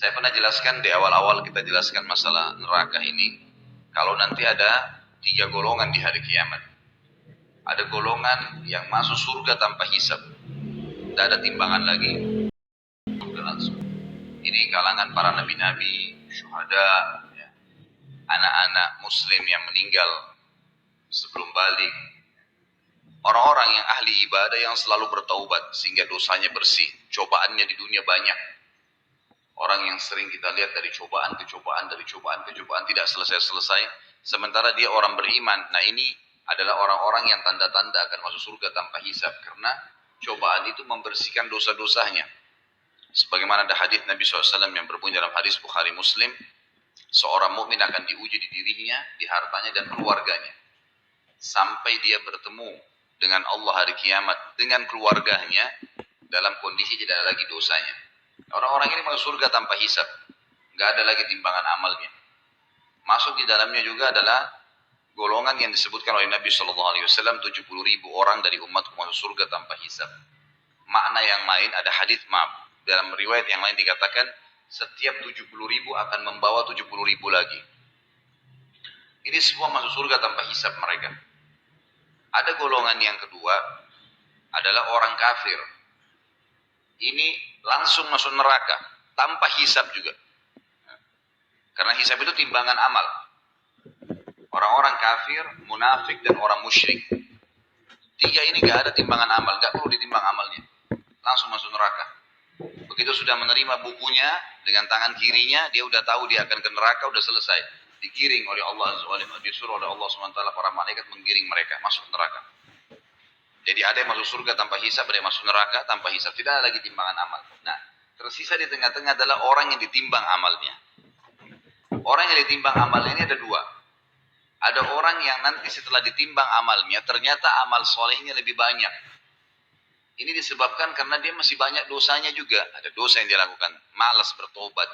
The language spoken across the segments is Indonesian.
Saya pernah jelaskan di awal-awal kita jelaskan masalah neraka ini. Kalau nanti ada 3 golongan di hari kiamat. Ada golongan yang masuk surga tanpa hisab. Tidak ada timbangan lagi. Sudah langsung. Ini kalangan para nabi-nabi, syuhada, ya, anak-anak muslim yang meninggal sebelum balik. Orang-orang yang ahli ibadah yang selalu bertaubat sehingga dosanya bersih. Cobaannya di dunia banyak. Orang yang sering kita lihat dari cobaan ke cobaan, dari cobaan ke cobaan tidak selesai-selesai. Sementara dia orang beriman. Nah ini adalah orang-orang yang tanda-tanda akan masuk surga tanpa hisab. Karena cobaan itu membersihkan dosa-dosanya. Sebagaimana ada hadis Nabi SAW yang berbunyi dalam hadis Bukhari Muslim. Seorang mukmin akan diuji di dirinya, di hartanya dan keluarganya. Sampai dia bertemu dengan Allah hari kiamat, dengan keluarganya, dalam kondisi tidak ada lagi dosanya. Orang-orang ini masuk surga tanpa hisab. Nggak ada lagi timbangan amalnya. Masuk di dalamnya juga adalah golongan yang disebutkan oleh Nabi SAW, 70.000 orang dari umatku masuk surga tanpa hisab. Makna yang lain, ada hadis dalam riwayat yang lain dikatakan, setiap 70.000 akan membawa 70.000 lagi. Ini semua masuk surga tanpa hisab mereka. Ada golongan yang kedua, adalah orang kafir. Ini langsung masuk neraka, tanpa hisab juga. Karena hisab itu timbangan amal. Orang-orang kafir, munafik, dan orang musyrik. 3 ini gak ada timbangan amal, gak perlu ditimbang amalnya. Langsung masuk neraka. Begitu sudah menerima bukunya, dengan tangan kirinya, dia udah tahu dia akan ke neraka, udah selesai. Digiring oleh Allah, disuruh oleh Allah SWT, para malaikat menggiring mereka, masuk neraka. Jadi ada yang masuk surga tanpa hisab, ada yang masuk neraka tanpa hisab. Tidak ada lagi timbangan amal. Nah, tersisa di tengah-tengah adalah orang yang ditimbang amalnya. Orang yang ditimbang amalnya ini ada 2. Ada orang yang nanti setelah ditimbang amalnya, ternyata amal solehnya lebih banyak. Ini disebabkan karena dia masih banyak dosanya juga. Ada dosa yang dia lakukan. Malas bertobat.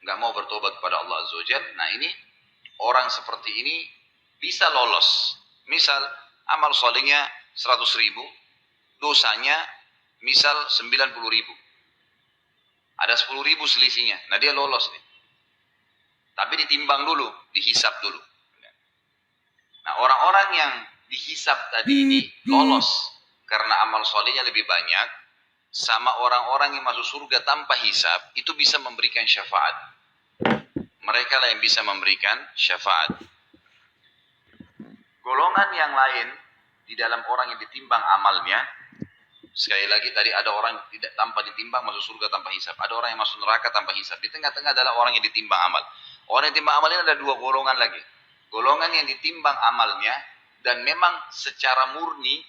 Nggak mau bertobat kepada Allah Azza wa Jalla. Nah ini, orang seperti ini bisa lolos. Misal, amal solehnya 100.000, dosanya misal 90.000. Ada 10.000 selisihnya. Nah dia lolos nih. Tapi ditimbang dulu, dihisab dulu. Nah orang-orang yang dihisab tadi ini lolos karena amal solehnya lebih banyak, sama orang-orang yang masuk surga tanpa hisab, itu bisa memberikan syafaat. Mereka lah yang bisa memberikan syafaat. Golongan yang lain di dalam orang yang ditimbang amalnya, sekali lagi tadi ada orang tidak tanpa ditimbang masuk surga tanpa hisab, ada orang yang masuk neraka tanpa hisab. Di tengah-tengah adalah orang yang ditimbang amal. Orang yang ditimbang amal ini ada 2 golongan lagi. Golongan yang ditimbang amalnya dan memang secara murni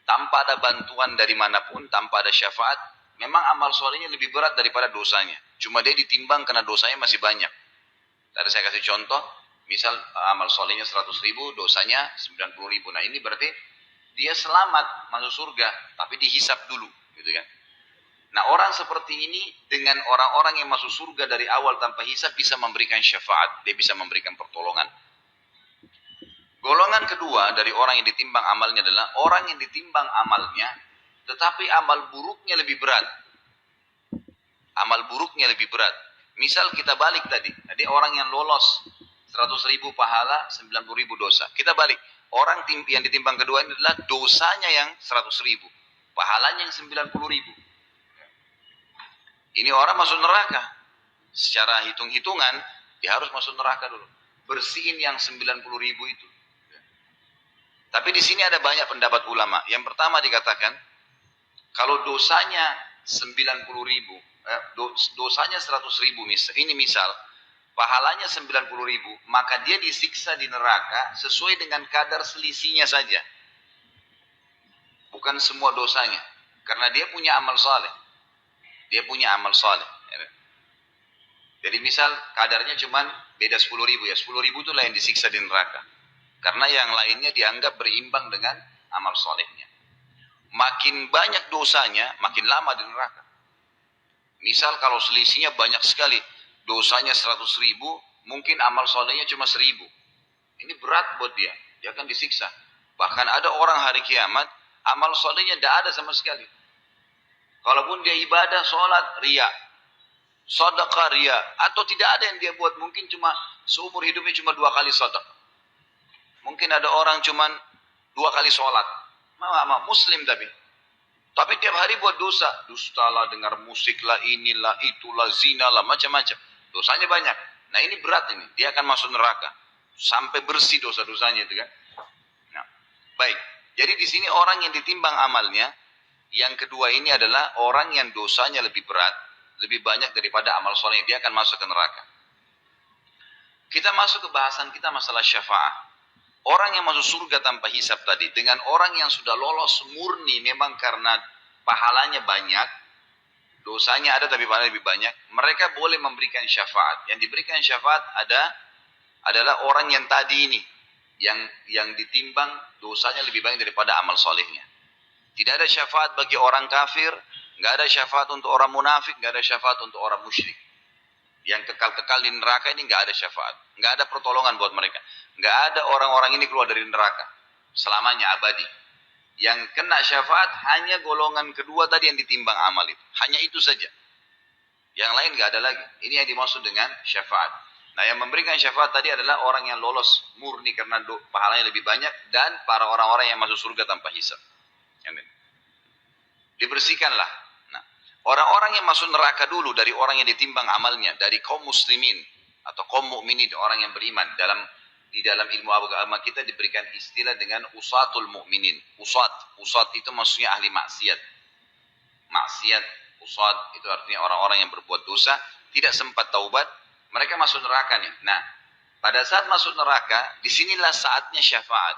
tanpa ada bantuan dari manapun, tanpa ada syafaat, memang amal solehnya lebih berat daripada dosanya. Cuma dia ditimbang karena dosanya masih banyak. Tadi saya kasih contoh, misal amal solehnya 100.000, dosanya 90.000. Nah ini berarti dia selamat masuk surga, tapi dihisab dulu, gitu kan? Nah orang seperti ini dengan orang-orang yang masuk surga dari awal tanpa hisab bisa memberikan syafaat, dia bisa memberikan pertolongan. Golongan kedua dari orang yang ditimbang amalnya adalah orang yang ditimbang amalnya, tetapi amal buruknya lebih berat. Amal buruknya lebih berat. Misal kita balik tadi orang yang lolos 100.000 pahala, 90.000 dosa. Kita balik, orang yang ditimbang kedua ini adalah dosanya yang 100.000, pahalanya yang 90.000. Ini orang masuk neraka. Secara hitung-hitungan, dia harus masuk neraka dulu. Bersihin yang 90.000 itu. Tapi di sini ada banyak pendapat ulama. Yang pertama dikatakan, kalau dosanya 90.000, dosanya 100.000, ini misal, pahalanya 90.000, maka dia disiksa di neraka sesuai dengan kadar selisihnya saja. Bukan semua dosanya. Karena dia punya amal saleh. Dia punya amal saleh. Jadi misal kadarnya cuma beda 10.000 ya. 10.000 itulah yang disiksa di neraka. Karena yang lainnya dianggap berimbang dengan amal solehnya. Makin banyak dosanya, makin lama di neraka. Misal kalau selisihnya banyak sekali, dosanya 100.000, mungkin amal solehnya cuma 1.000. Ini berat buat dia, dia akan disiksa. Bahkan ada orang hari kiamat, amal solehnya tidak ada sama sekali. Kalaupun dia ibadah, sholat, riya. sedekah ria, atau tidak ada yang dia buat, mungkin cuma seumur hidupnya cuma 2 kali sedekah. Mungkin ada orang cuma 2 kali sholat, muslim tapi tiap hari buat dosa, dusta lah, dengar musik lah, inilah, itulah, zina lah, macam-macam. Dosanya banyak. Nah ini berat ini, dia akan masuk neraka sampai bersih dosa-dosanya itu kan. Nah, baik. Jadi di sini orang yang ditimbang amalnya, yang kedua ini adalah orang yang dosanya lebih berat, lebih banyak daripada amal soleh, dia akan masuk ke neraka. Kita masuk ke bahasan kita masalah syafaat. Orang yang masuk surga tanpa hisab tadi, dengan orang yang sudah lolos murni memang karena pahalanya banyak, dosanya ada tapi pahalanya lebih banyak, mereka boleh memberikan syafaat. Yang diberikan syafaat adalah orang yang tadi ini, yang ditimbang dosanya lebih banyak daripada amal solehnya. Tidak ada syafaat bagi orang kafir, nggak ada syafaat untuk orang munafik, nggak ada syafaat untuk orang musyrik. Yang kekal-kekal di neraka ini nggak ada syafaat, nggak ada pertolongan buat mereka, nggak ada orang-orang ini keluar dari neraka selamanya abadi. Yang kena syafaat hanya golongan kedua tadi yang ditimbang amal itu, hanya itu saja. Yang lain nggak ada lagi. Ini yang dimaksud dengan syafaat. Nah, yang memberikan syafaat tadi adalah orang yang lolos murni karena pahalanya lebih banyak dan para orang-orang yang masuk surga tanpa hisab. Amin. Dibersihkanlah. Orang-orang yang masuk neraka dulu dari orang yang ditimbang amalnya, dari kaum muslimin atau kaum mukminin, orang yang beriman. Di dalam ilmu agama kita diberikan istilah dengan usatul mukminin. Usat itu maksudnya ahli maksiat. Maksiat, usat itu artinya orang-orang yang berbuat dosa, tidak sempat taubat, mereka masuk neraka nih. Nah, pada saat masuk neraka, disinilah saatnya syafaat.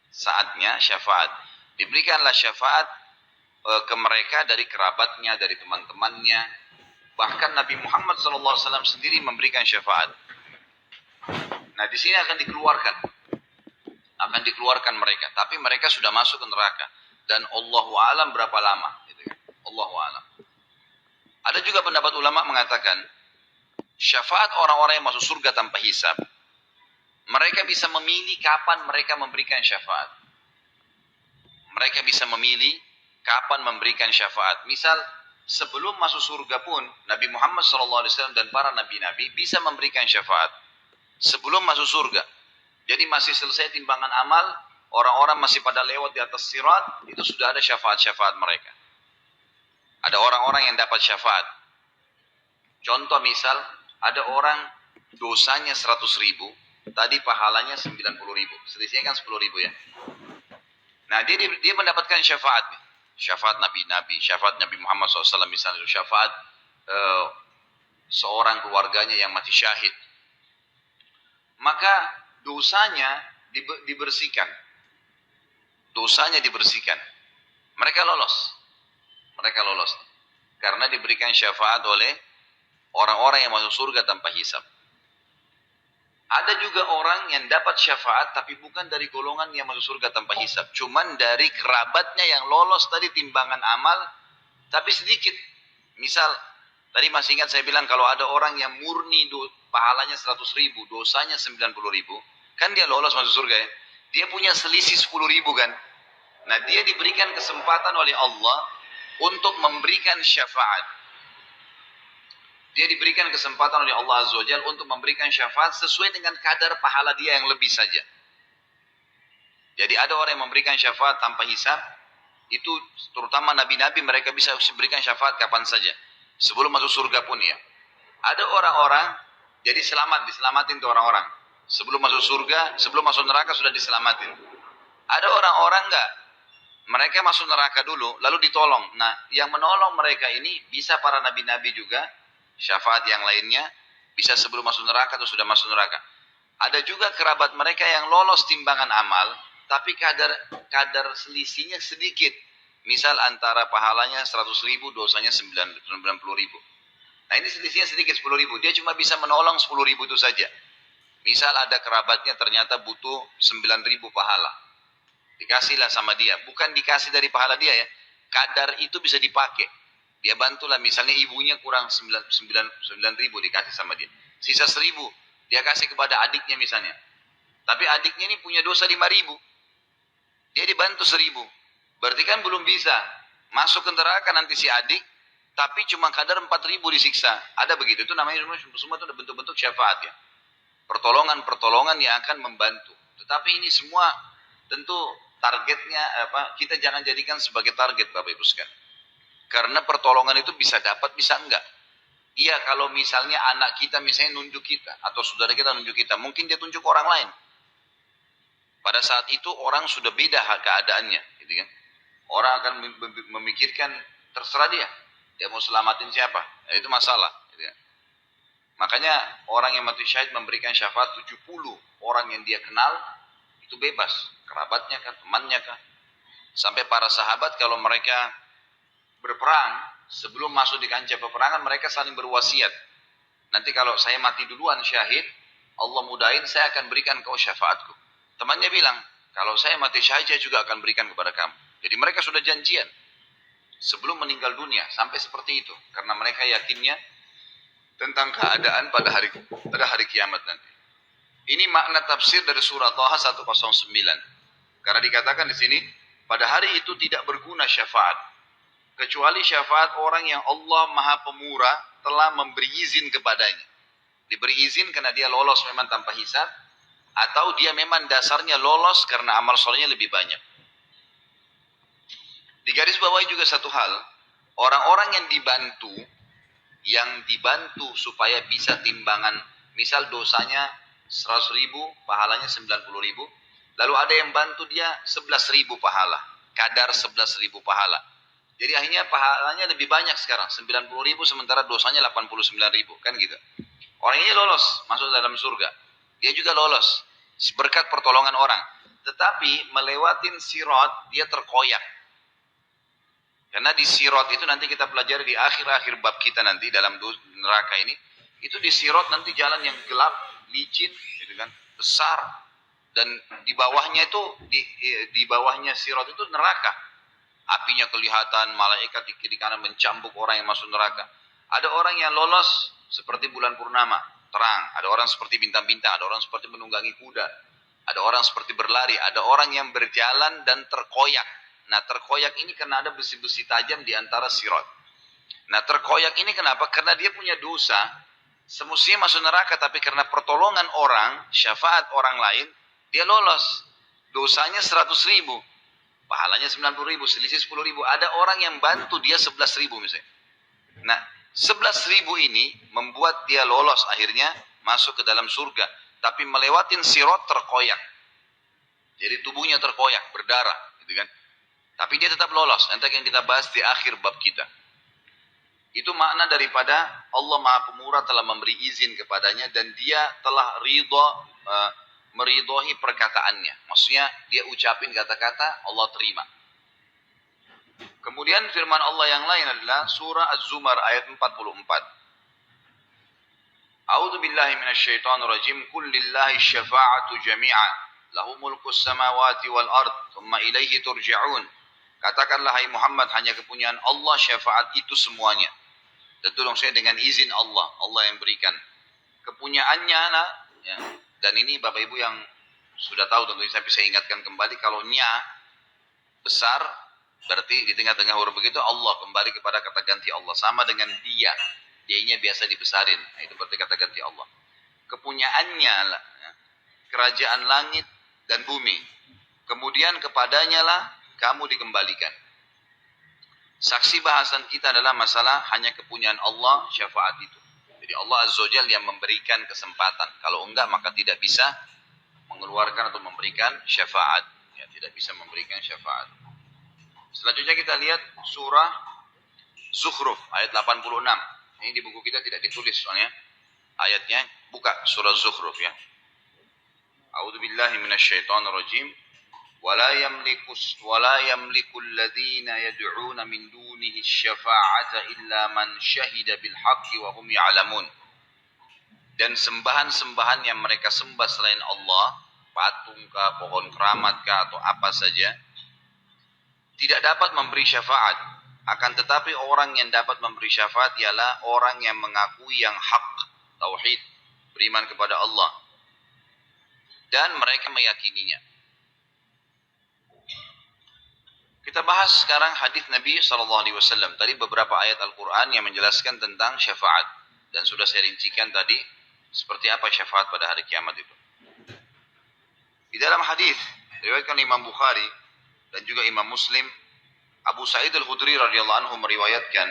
Saatnya syafaat. Diberikanlah syafaat ke mereka dari kerabatnya, dari teman-temannya. Bahkan Nabi Muhammad SAW sendiri memberikan syafaat. Nah, di sini akan dikeluarkan mereka. Tapi mereka sudah masuk ke neraka. Dan Allahu a'lam berapa lama. Gitu kan? Allahu a'lam. Ada juga pendapat ulama mengatakan, syafaat orang-orang yang masuk surga tanpa hisab, mereka bisa memilih kapan mereka memberikan syafaat. Mereka bisa memilih kapan memberikan syafaat. Misal, sebelum masuk surga pun, Nabi Muhammad SAW dan para nabi-nabi bisa memberikan syafaat. Sebelum masuk surga. Jadi masih selesai timbangan amal, orang-orang masih pada lewat di atas sirat, itu sudah ada syafaat-syafaat mereka. Ada orang-orang yang dapat syafaat. Contoh misal, ada orang dosanya 100.000, tadi pahalanya 90.000. Selisihnya kan 10.000 ya. Nah, dia mendapatkan syafaat. Syafaat nabi-nabi, syafaat Nabi Muhammad SAW misalnya, syafaat seorang keluarganya yang mati syahid. Maka dosanya dibersihkan. Dosanya dibersihkan. Mereka lolos. Karena diberikan syafaat oleh orang-orang yang masuk surga tanpa hisab. Ada juga orang yang dapat syafaat tapi bukan dari golongan yang masuk surga tanpa hisab. Cuman dari kerabatnya yang lolos tadi timbangan amal tapi sedikit. Misal, tadi masih ingat saya bilang kalau ada orang yang murni pahalanya 100.000, dosanya 90.000, kan dia lolos masuk surga ya. Dia punya selisih 10.000 kan. Nah, dia diberikan kesempatan oleh Allah untuk memberikan syafaat. Dia diberikan kesempatan oleh Allah Azza wa Jalla untuk memberikan syafaat sesuai dengan kadar pahala dia yang lebih saja. Jadi ada orang yang memberikan syafaat tanpa hisab, itu terutama nabi-nabi mereka bisa berikan syafaat kapan saja. Sebelum masuk surga pun ya. Ada orang-orang, jadi diselamatin tuh orang-orang. Sebelum masuk surga, sebelum masuk neraka sudah diselamatin. Ada orang-orang enggak. Mereka masuk neraka dulu, lalu ditolong. Nah, yang menolong mereka ini bisa para nabi-nabi juga, syafaat yang lainnya, bisa sebelum masuk neraka atau sudah masuk neraka. Ada juga kerabat mereka yang lolos timbangan amal, tapi kadar selisihnya sedikit. Misal antara pahalanya 100.000, dosanya 90.000. Nah ini selisihnya sedikit 10.000, dia cuma bisa menolong 10.000 itu saja. Misal ada kerabatnya ternyata butuh 9.000 pahala. Dikasihlah sama dia, bukan dikasih dari pahala dia ya. Kadar itu bisa dipakai. Dia bantulah, misalnya ibunya kurang 9.000 dikasih sama dia. Sisa 1.000 dia kasih kepada adiknya misalnya. Tapi adiknya ini punya dosa 5.000. Dia dibantu 1.000. Berarti kan belum bisa masuk ke neraka nanti si adik. Tapi cuma kadar 4.000 disiksa. Ada begitu. Itu namanya semua itu bentuk-bentuk syafaat ya. Pertolongan-pertolongan yang akan membantu. Tetapi ini semua tentu targetnya apa? Kita jangan jadikan sebagai target Bapak Ibu sekalian. Karena pertolongan itu bisa dapat, bisa enggak. Iya, kalau misalnya anak kita misalnya nunjuk kita atau saudara kita nunjuk kita, mungkin dia tunjuk orang lain. Pada saat itu orang sudah beda keadaannya, gitu kan? Orang akan memikirkan terserah dia. Dia mau selamatin siapa? Ya, itu masalah. Gitu kan? Makanya orang yang mati syahid memberikan syafaat 70 orang yang dia kenal, itu bebas. Kerabatnya kah, temannya kah. Sampai para sahabat kalau mereka berperang, sebelum masuk di kancah peperangan mereka saling berwasiat. Nanti kalau saya mati duluan syahid, Allah mudahin saya akan berikan kau syafaatku. Temannya bilang, kalau saya mati syahid saya juga akan berikan kepada kamu. Jadi mereka sudah janjian sebelum meninggal dunia, sampai seperti itu. Karena mereka yakinnya tentang keadaan pada hari kiamat nanti. Ini makna tafsir dari surah Taha 109. Karena dikatakan di sini, pada hari itu tidak berguna syafaat. Kecuali syafaat orang yang Allah Maha Pemurah telah memberi izin kepadanya. Diberi izin karena dia lolos memang tanpa hisab, atau dia memang dasarnya lolos karena amal solehnya lebih banyak. Di garis bawah juga satu hal, orang-orang yang dibantu supaya bisa timbangan, misal dosanya 100.000, pahalanya 90.000, lalu ada yang bantu dia 11.000 pahala, kadar 11.000 pahala. Jadi akhirnya pahalanya lebih banyak sekarang, 90.000 sementara dosanya 89.000, kan gitu. Orang ini lolos, masuk dalam surga. Dia juga lolos, berkat pertolongan orang. Tetapi melewatin sirat, dia terkoyak. Karena di sirat itu nanti kita pelajari di akhir-akhir bab kita nanti dalam neraka ini. Itu di sirat nanti jalan yang gelap, licin, gitu kan, besar. Dan di bawahnya itu, di bawahnya sirat itu neraka. Apinya kelihatan, malaikat di kiri kanan mencambuk orang yang masuk neraka. Ada orang yang lolos seperti bulan purnama, terang. Ada orang seperti bintang-bintang, ada orang seperti menunggangi kuda. Ada orang seperti berlari, ada orang yang berjalan dan terkoyak. Nah, terkoyak ini karena ada besi-besi tajam di antara sirat. Nah, terkoyak ini kenapa? Karena dia punya dosa. Semestinya masuk neraka, tapi karena pertolongan orang, syafaat orang lain, dia lolos. Dosanya 100.000. Pahalanya 90.000, selisih 10.000. Ada orang yang bantu dia 11.000 misalnya. Nah, 11.000 ini membuat dia lolos akhirnya masuk ke dalam surga. Tapi melewatin sirat terkoyak. Jadi tubuhnya terkoyak, berdarah. Gitu kan. Tapi dia tetap lolos. Nanti yang kita bahas di akhir bab kita. Itu makna daripada Allah Maha Pemurah telah memberi izin kepadanya. Dan dia telah meridhoi perkataannya. Maksudnya dia ucapin kata-kata, Allah terima. Kemudian firman Allah yang lain adalah surah Az-Zumar ayat 44. A'udzu billahi minasyaitonir rajim. Qul lillahi syafa'atu jami'a. Lahu mulkus samawati wal ard, thumma ilaihi turja'un. Katakanlah hai Muhammad, hanya kepunyaan Allah syafaat itu semuanya. Tentu dong saya dengan izin Allah, Allah yang berikan. Kepunyaannya lah, ya. Dan ini Bapak Ibu yang sudah tahu tentu, tapi saya ingatkan kembali, kalau nya besar, berarti di tengah-tengah huruf begitu Allah, kembali kepada kata ganti Allah. Sama dengan dia, dia-nya biasa dibesarin, itu berarti kata ganti Allah. Kepunyaannya lah, ya, kerajaan langit dan bumi. Kemudian kepadanya lah kamu dikembalikan. Saksi bahasan kita adalah masalah hanya kepunyaan Allah syafaat itu. Jadi Allah Azza wa Jalla yang memberikan kesempatan. Kalau enggak maka tidak bisa mengeluarkan atau memberikan syafaat. Ya, tidak bisa memberikan syafaat. Selanjutnya kita lihat surah Zukhruf ayat 86. Ini di buku kita tidak ditulis soalnya. Ayatnya buka surah Zukhruf ya. A'udzubillahi minasyaitonirrajim. ولا يملك الذين يدعون من دونه الشفاعة إلا من شهد بالحق وهم يعلمون. Dan sembahan-sembahan yang mereka sembah selain Allah, patung kah, pohon keramat kah, atau apa saja, tidak dapat memberi syafaat. Akan tetapi orang yang dapat memberi syafaat ialah orang yang mengakui yang hak, tauhid, beriman kepada Allah, dan mereka meyakininya. Kita bahas sekarang hadis Nabi SAW. Tadi beberapa ayat Al-Quran yang menjelaskan tentang syafaat. Dan sudah saya rincikan tadi seperti apa syafaat pada hari kiamat itu. Di dalam hadis diriwayatkan Imam Bukhari dan juga Imam Muslim, Abu Sa'id Al-Khudri radhiyallahu anhu meriwayatkan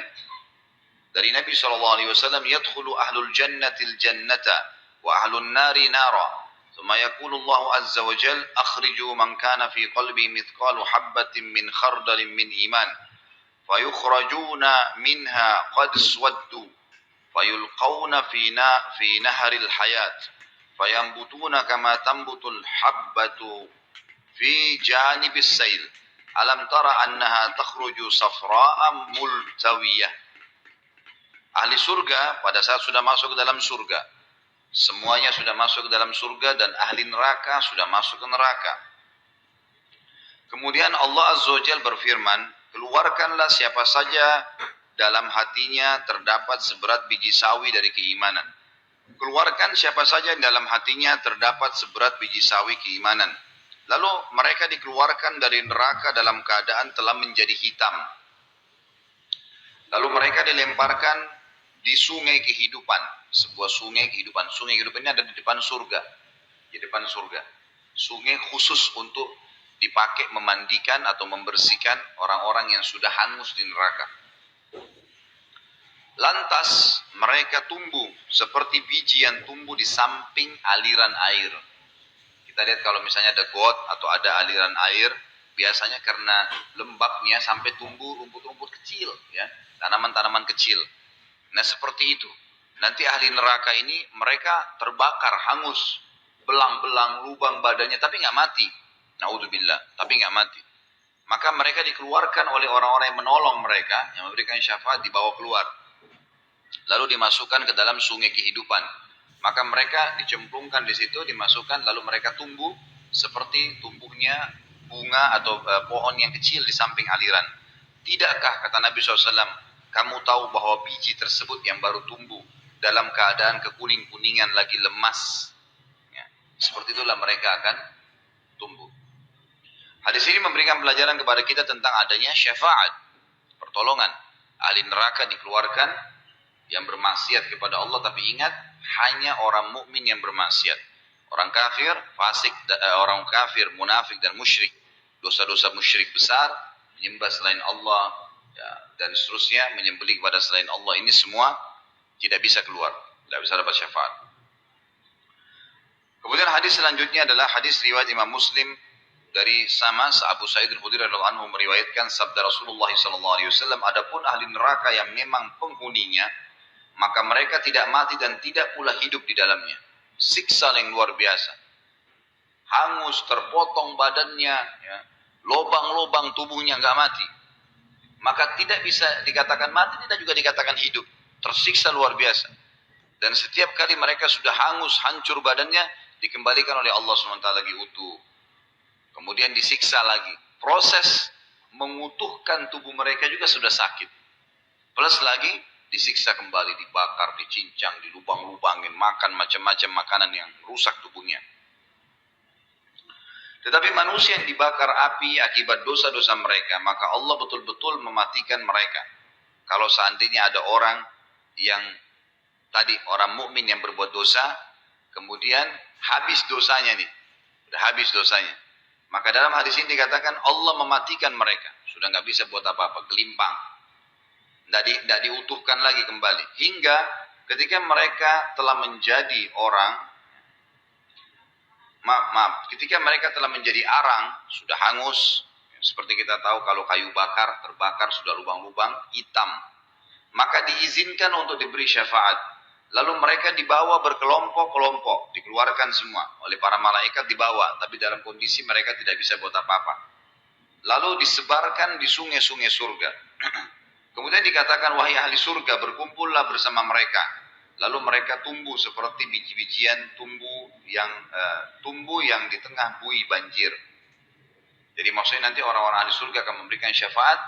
dari Nabi SAW, yadkhulu ahlul jannatil jannata wa ahlun nari nara. ثم يقول الله عز وجل أخرجوا من كان في قلبي مثقال حبة من خردل من إيمان فيخرجون منها قد اسودوا فيلقون في نهر الحياة فينبتون كما تنبت الحبة في جانب السيل ألم تر أنها تخرج صفراء ملتوية. Ahli surga pada saat sudah masuk ke dalam surga, semuanya sudah masuk ke dalam surga dan ahli neraka sudah masuk ke neraka. Kemudian Allah Azza wa Jalla berfirman, keluarkanlah siapa saja dalam hatinya terdapat seberat biji sawi dari keimanan. Keluarkan siapa saja dalam hatinya terdapat seberat biji sawi keimanan. Lalu mereka dikeluarkan dari neraka dalam keadaan telah menjadi hitam. Lalu mereka dilemparkan di sungai kehidupan, sebuah sungai kehidupan. Sungai kehidupan ini ada di depan surga. Di depan surga. Sungai khusus untuk dipakai memandikan atau membersihkan orang-orang yang sudah hangus di neraka. Lantas mereka tumbuh seperti biji yang tumbuh di samping aliran air. Kita lihat kalau misalnya ada got atau ada aliran air, biasanya karena lembabnya sampai tumbuh rumput-rumput kecil, ya, tanaman-tanaman kecil. Nah seperti itu. Nanti ahli neraka ini mereka terbakar, hangus, belang-belang, lubang badannya, tapi nggak mati. Naudzubillah, tapi nggak mati. Maka mereka dikeluarkan oleh orang-orang yang menolong mereka, yang memberikan syafaat, dibawa keluar. Lalu dimasukkan ke dalam sungai kehidupan. Maka mereka dicemplungkan di situ, dimasukkan, lalu mereka tumbuh seperti tumbuhnya bunga atau pohon yang kecil di samping aliran. Tidakkah, kata Nabi SAW, kamu tahu bahwa biji tersebut yang baru tumbuh dalam keadaan kekuning-kuningan lagi lemas. Ya, seperti itulah mereka akan tumbuh. Hadis ini memberikan pelajaran kepada kita tentang adanya syafaat, pertolongan. Ahli neraka dikeluarkan yang bermaksiat kepada Allah, tapi ingat, hanya orang mukmin yang bermaksiat. Orang kafir, fasik, orang kafir, munafik dan musyrik, dosa-dosa musyrik besar, menyembah selain Allah, ya, dan seterusnya, menyembelih kepada selain Allah, ini semua tidak bisa keluar, tidak bisa dapat syafaat. Kemudian hadis selanjutnya adalah hadis riwayat Imam Muslim dari sama Abu Sa'id Al-Khudri radhiyallahu anhu meriwayatkan sabda Rasulullah SAW, adapun ahli neraka yang memang penghuninya, maka mereka tidak mati dan tidak pula hidup di dalamnya. Siksa yang luar biasa, hangus, terpotong badannya, ya, lobang-lobang tubuhnya nggak mati. Maka tidak bisa dikatakan mati, tidak juga dikatakan hidup. Tersiksa luar biasa. Dan setiap kali mereka sudah hangus, hancur badannya, dikembalikan oleh Allah SWT lagi utuh. Kemudian disiksa lagi. Proses mengutuhkan tubuh mereka juga sudah sakit. Plus lagi disiksa kembali, dibakar, dicincang, dilubang-lubangin, makan macam-macam makanan yang rusak tubuhnya. Tetapi manusia yang dibakar api akibat dosa-dosa mereka, maka Allah betul-betul mematikan mereka. Kalau seandainya ada orang yang tadi, orang mukmin yang berbuat dosa, kemudian habis dosanya nih, sudah habis dosanya, maka dalam hadis ini dikatakan Allah mematikan mereka, sudah nggak bisa buat apa-apa, gelimpang, tidak diutuhkan lagi kembali, hingga ketika mereka telah menjadi orang, ketika mereka telah menjadi arang, sudah hangus, seperti kita tahu kalau kayu bakar, terbakar, sudah lubang-lubang, hitam, maka diizinkan untuk diberi syafaat. Lalu mereka dibawa berkelompok-kelompok, dikeluarkan semua oleh para malaikat, dibawa, tapi dalam kondisi mereka tidak bisa buat apa-apa. Lalu disebarkan di sungai-sungai surga. Kemudian dikatakan, wahai ahli surga, berkumpullah bersama mereka. Lalu mereka tumbuh seperti biji-bijian tumbuh yang di tengah buih banjir. Jadi maksudnya nanti orang-orang ahli surga akan memberikan syafaat.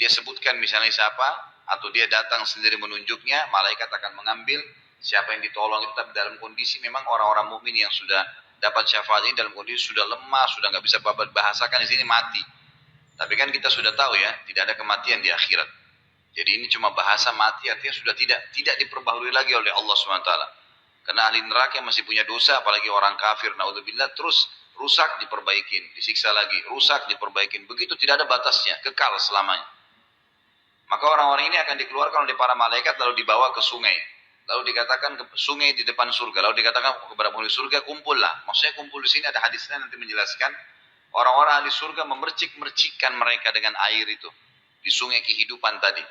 Dia sebutkan misalnya siapa, atau dia datang sendiri menunjuknya, malaikat akan mengambil siapa yang ditolong itu. Tapi dalam kondisi memang orang-orang mukmin yang sudah dapat syafaat ini dalam kondisi sudah lemah, sudah nggak bisa bahasakan di sini, mati. Tapi kan kita sudah tahu ya, tidak ada kematian di akhirat. Jadi ini cuma bahasa mati, artinya sudah tidak diperbaharui lagi oleh Allah SWT. Karena ahli neraka masih punya dosa, apalagi orang kafir, naudzubillah, terus rusak diperbaikin, disiksa lagi, rusak diperbaikin. Begitu tidak ada batasnya, kekal selamanya. Maka orang-orang ini akan dikeluarkan oleh para malaikat lalu dibawa ke sungai. Lalu dikatakan ke sungai di depan surga. Lalu dikatakan kepada penghuni surga, kumpullah. Maksudnya kumpul di sini ada hadisnya nanti menjelaskan. Orang-orang ahli surga memercik-mercikkan mereka dengan air itu. Di sungai kehidupan tadi.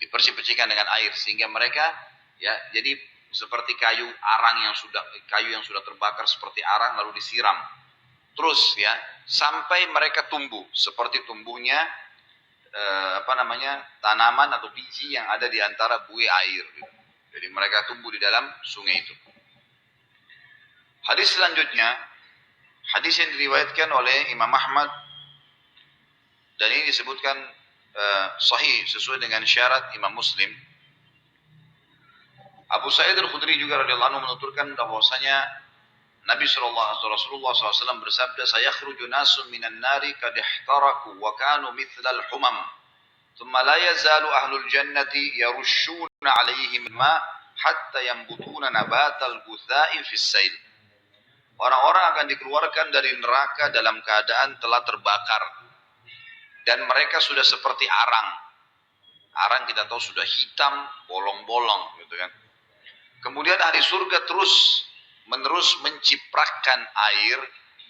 Dipercik-percikan dengan air. Sehingga mereka ya jadi seperti kayu yang sudah terbakar seperti arang lalu disiram. Terus ya sampai mereka tumbuh seperti tumbuhnya tanaman atau biji yang ada di antara buih air. Jadi mereka tumbuh di dalam sungai itu. Hadis selanjutnya, hadis yang diriwayatkan oleh Imam Ahmad dan ini disebutkan sahih sesuai dengan syarat Imam Muslim. Abu Sa'id Al-Khudri juga radhiyallahu anhu menuturkan bahwasanya Nabi Rasulullah SAW bersabda, "Sayakhruju nasun minan nari qad ihtaraku wa kanu mithlal humam. Thumma la yazalu ahlul jannati yarushuna 'alaihim ma hatta yambutuna nabatal gutha'i fis sail." Orang-orang akan dikeluarkan dari neraka dalam keadaan telah terbakar dan mereka sudah seperti arang. Arang kita tahu sudah hitam, bolong-bolong gitu kan. Kemudian ahli surga menerus menciprakan air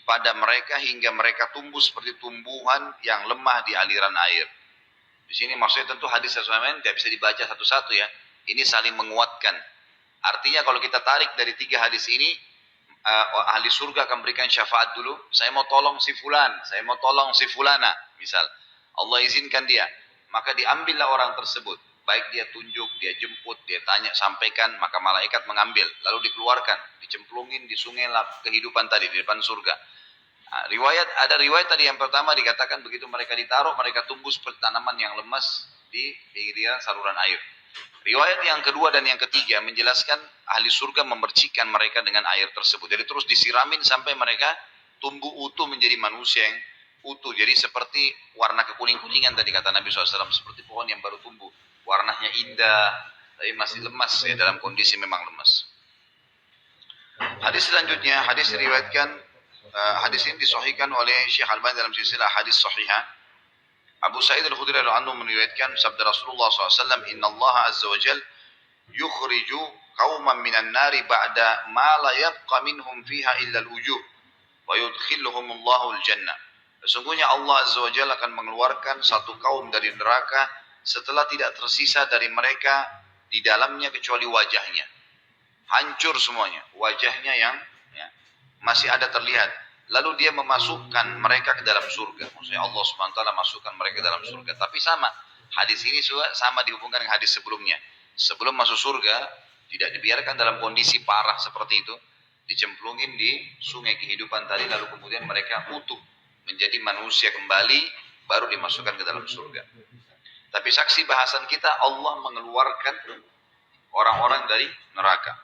pada mereka hingga mereka tumbuh seperti tumbuhan yang lemah di aliran air. Di sini maksudnya tentu hadis Rasulullah tidak bisa dibaca satu-satu ya. Ini saling menguatkan. Artinya kalau kita tarik dari 3 hadis ini, ahli surga akan berikan syafaat dulu. Saya mau tolong si fulan, saya mau tolong si fulana. Misal, Allah izinkan dia. Maka diambillah orang tersebut. Baik dia tunjuk, dia jemput, dia tanya, sampaikan, maka malaikat mengambil. Lalu dikeluarkan, dicemplungin di sungai kehidupan tadi, di depan surga. Nah, ada riwayat tadi yang pertama dikatakan begitu mereka ditaruh, mereka tumbuh seperti tanaman yang lemas di pinggiran saluran air. Riwayat yang kedua dan yang ketiga menjelaskan ahli surga memercikkan mereka dengan air tersebut. Jadi terus disiramin sampai mereka tumbuh utuh menjadi manusia yang utuh. Jadi seperti warna kekuning-kuningan tadi kata Nabi SAW, seperti pohon yang baru tumbuh. Warnanya indah, tapi masih lemas ya, dalam kondisi memang lemas. Hadis selanjutnya, hadis diriwayatkan, hadis ini disahihkan oleh Syekh Albani dalam silsilah hadis sahihah. Abu Sa'id Al-Khudri radhiyallahu anhu meriwayatkan sabda Rasulullah SAW, Inna Allah Azza wa Jal yukhriju qauman minan nari ba'da ma la yabqa minhum fiha illa al-wujuh wa yudkhilluhumullahu al-jannah. Sesungguhnya Allah Azza wa Jalla akan mengeluarkan satu kaum dari neraka setelah tidak tersisa dari mereka di dalamnya kecuali wajahnya. Hancur semuanya. Wajahnya yang masih ada terlihat. Lalu dia memasukkan mereka ke dalam surga. Maksudnya Allah SWT masukkan mereka ke dalam surga. Tapi sama. Hadis ini sama dihubungkan dengan hadis sebelumnya. Sebelum masuk surga, tidak dibiarkan dalam kondisi parah seperti itu. Dicemplungin di sungai kehidupan tadi. Lalu kemudian mereka utuh. Menjadi manusia kembali. Baru dimasukkan ke dalam surga. Tapi saksi bahasan kita, Allah mengeluarkan orang-orang dari neraka.